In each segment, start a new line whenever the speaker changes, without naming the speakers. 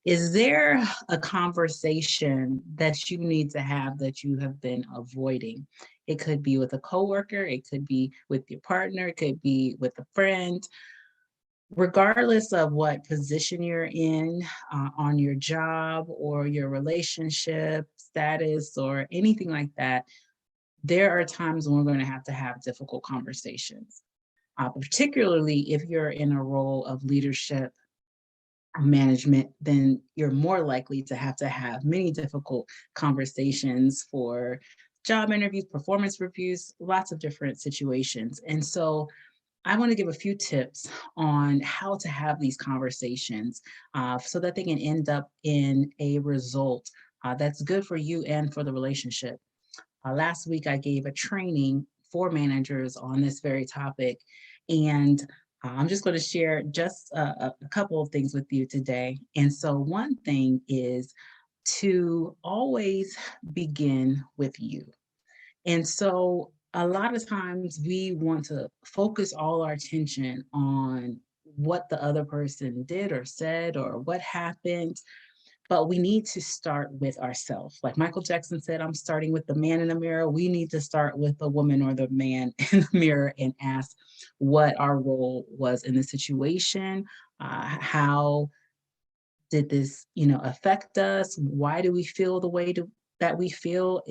Is there a conversation that you need to have that you have been avoiding? It could be with a coworker, it could be with your partner, it could be with a friend. Regardless of what position you're in on your job or your relationship status or anything like that, there are times when we're going to have difficult conversations, particularly if you're in a role of leadership management, then you're more likely to have many difficult conversations for job interviews, performance reviews, lots of different situations. And so I want to give a few tips on how to have these conversations so that they can end up in a result that's good for you and for the relationship. Last week, I gave a training for managers on this very topic, and I'm just going to share just a couple of things with you today. And so, one thing is to always begin with you. And so, a lot of times we want to focus all our attention on what the other person did or said or what happened, but we need to start with ourselves. Like Michael Jackson said, I'm starting with the man in the mirror. We need to start with the woman or the man in the mirror and ask what our role was in the situation. How did this, affect us? Why do we feel the way that we feel?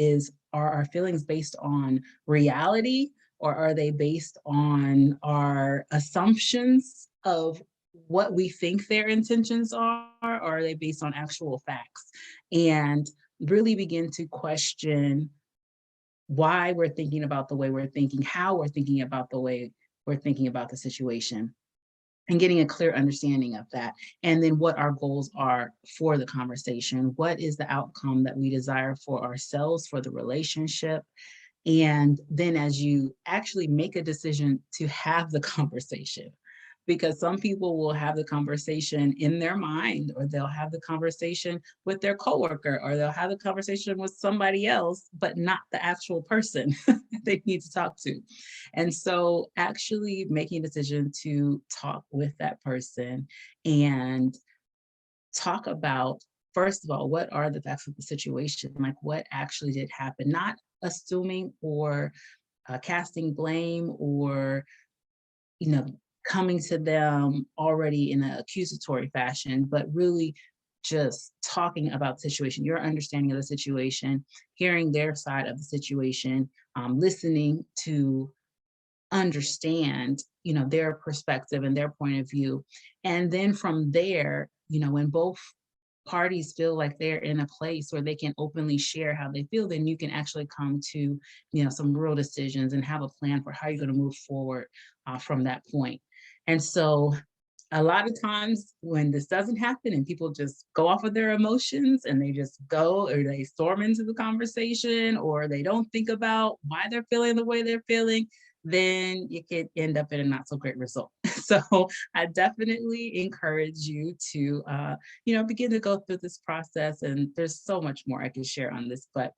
Are our feelings based on reality, or are they based on our assumptions of what we think their intentions are, or are they based on actual facts? And really begin to question why we're thinking about the way we're thinking, how we're thinking about the way we're thinking about the situation, and getting a clear understanding of that. And then what our goals are for the conversation. What is the outcome that we desire for ourselves, for the relationship? And then as you actually make a decision to have the conversation, because some people will have the conversation in their mind, or they'll have the conversation with their coworker, or they'll have the conversation with somebody else, but not the actual person they need to talk to. And so actually making a decision to talk with that person and talk about, first of all, what are the facts of the situation? Like what actually did happen? Not assuming or casting blame or, you know, coming to them already in an accusatory fashion, but really just talking about the situation, your understanding of the situation, hearing their side of the situation, listening to understand, their perspective and their point of view. And then from there, when both parties feel like they're in a place where they can openly share how they feel, then you can actually come to, some real decisions and have a plan for how you're going to move forward from that point. And so a lot of times when this doesn't happen and people just go off of their emotions and they just go, or they storm into the conversation, or they don't think about why they're feeling the way they're feeling, then you could end up in a not so great result. So I definitely encourage you to, begin to go through this process. And there's so much more I can share on this, but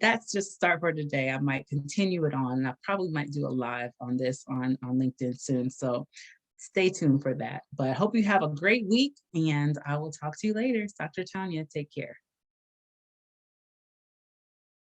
that's just start for today. I might continue it on. And I probably might do a live on this on LinkedIn soon. So stay tuned for that. But I hope you have a great week, and I will talk to you later. It's Dr. Tonia. Take care.